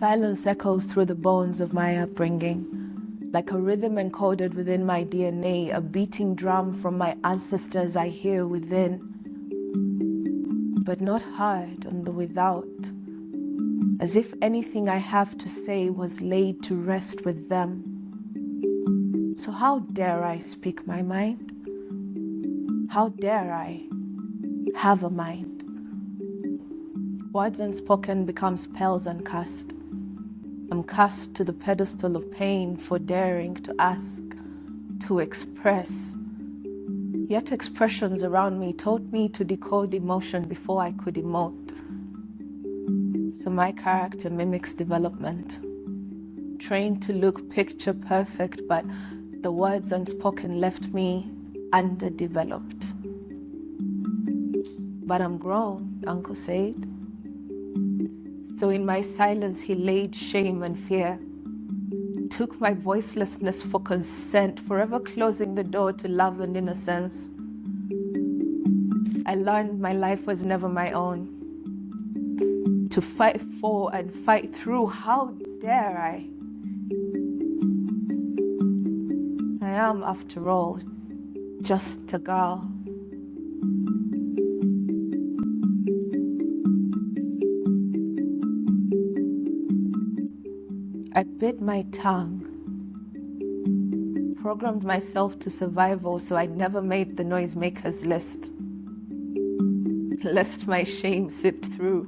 Silence echoes through the bones of my upbringing, like a rhythm encoded within my DNA, a beating drum from my ancestors I hear within, but not heard on the without, as if anything I have to say was laid to rest with them. So how dare I speak my mind? How dare I have a mind? Words unspoken become spells uncast. I'm cast to the pedestal of pain for daring to ask, to express. Yet expressions around me taught me to decode emotion before I could emote. So my character mimics development, trained to look picture perfect, but the words unspoken left me underdeveloped. But I'm grown, Uncle said. So in my silence, he laid shame and fear, took my voicelessness for consent, forever closing the door to love and innocence. I learned my life was never my own. To fight for and fight through, how dare I? I am, after all, just a girl. I bit my tongue, programmed myself to survival so I never made the noisemakers list, lest my shame seeped through,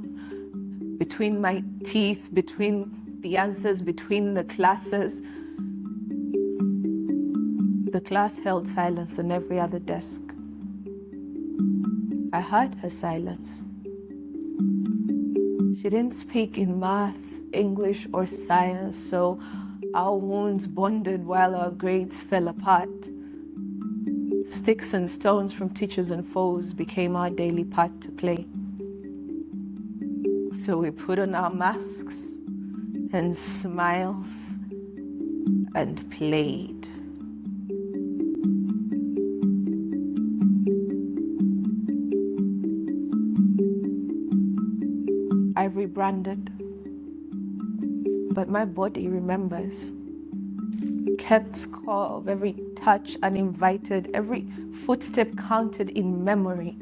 between my teeth, between the answers, between the classes. The class held silence on every other desk. I heard her silence. She didn't speak in math, English, or science, so our wounds bonded while our grades fell apart. Sticks and stones from teachers and foes became our daily part to play. So we put on our masks and smiles and played. I rebranded, but my body remembers, kept score of every touch uninvited, every footstep counted in memory.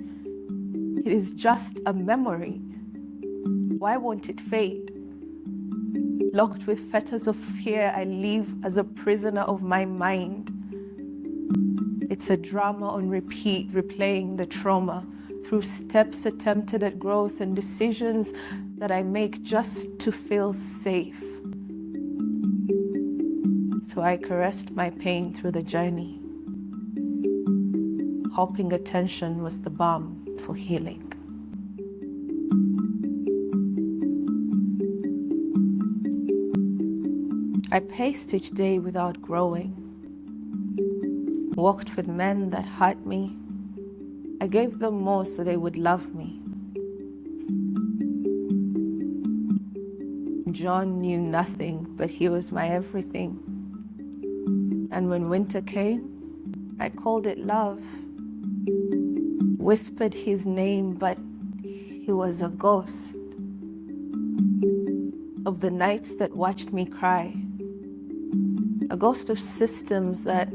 It is just a memory. Why won't it fade? Locked with fetters of fear, I live as a prisoner of my mind. It's a drama on repeat, replaying the trauma through steps attempted at growth and decisions that I make just to feel safe. So I caressed my pain through the journey, hoping attention was the balm for healing. I paced each day without growing, walked with men that hurt me. I gave them more so they would love me. John knew nothing, but he was my everything. And when winter came, I called it love. Whispered his name, but he was a ghost of the nights that watched me cry. A ghost of systems that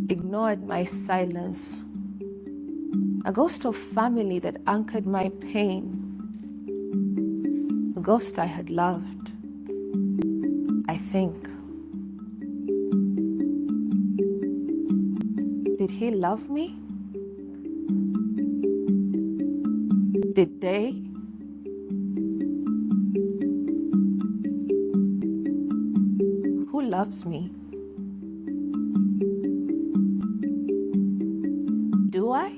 ignored my silence. A ghost of family that anchored my pain. A ghost I had loved, I think. Did he love me? Did they? Who loves me? Do I?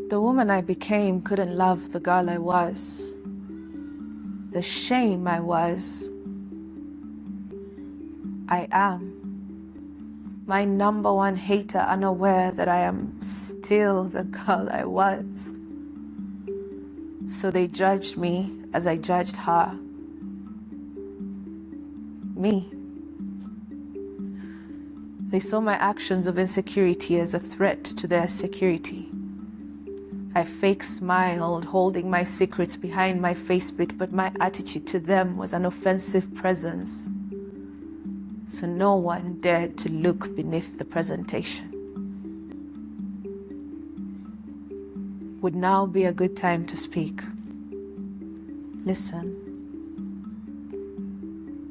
The woman I became couldn't love the girl I was. The shame I was. I am. My number one hater, unaware that I am still the girl I was. So they judged me as I judged her. Me. They saw my actions of insecurity as a threat to their security. I fake smiled, holding my secrets behind my faceplate, but my attitude to them was an offensive presence. So no one dared to look beneath the presentation. Would now be a good time to speak. Listen.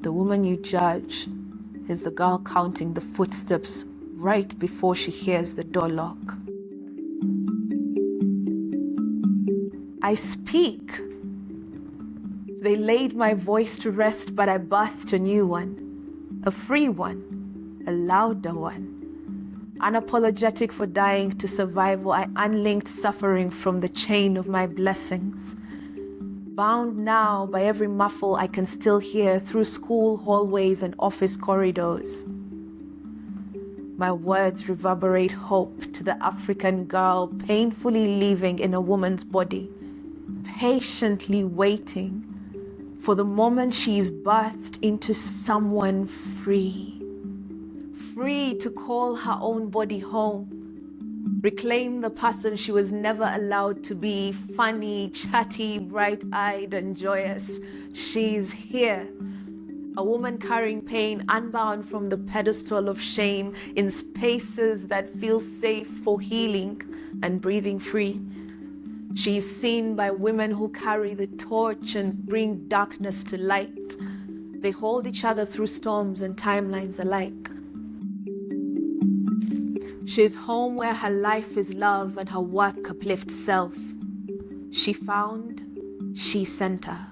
The woman you judge is the girl counting the footsteps right before she hears the door lock. I speak. They laid my voice to rest, but I birthed a new one, a free one, a louder one. Unapologetic for dying to survival, I unlinked suffering from the chain of my blessings. Bound now by every muffle I can still hear through school hallways and office corridors. My words reverberate hope to the African girl painfully living in a woman's body, patiently waiting for the moment she is birthed into someone free. Free to call her own body home, reclaim the person she was never allowed to be, funny, chatty, bright-eyed and joyous. She's here. A woman carrying pain, unbound from the pedestal of shame, in spaces that feel safe for healing and breathing free. She's seen by women who carry the torch and bring darkness to light. They hold each other through storms and timelines alike. She's home where her life is love and her work uplifts self. She found, she sent her.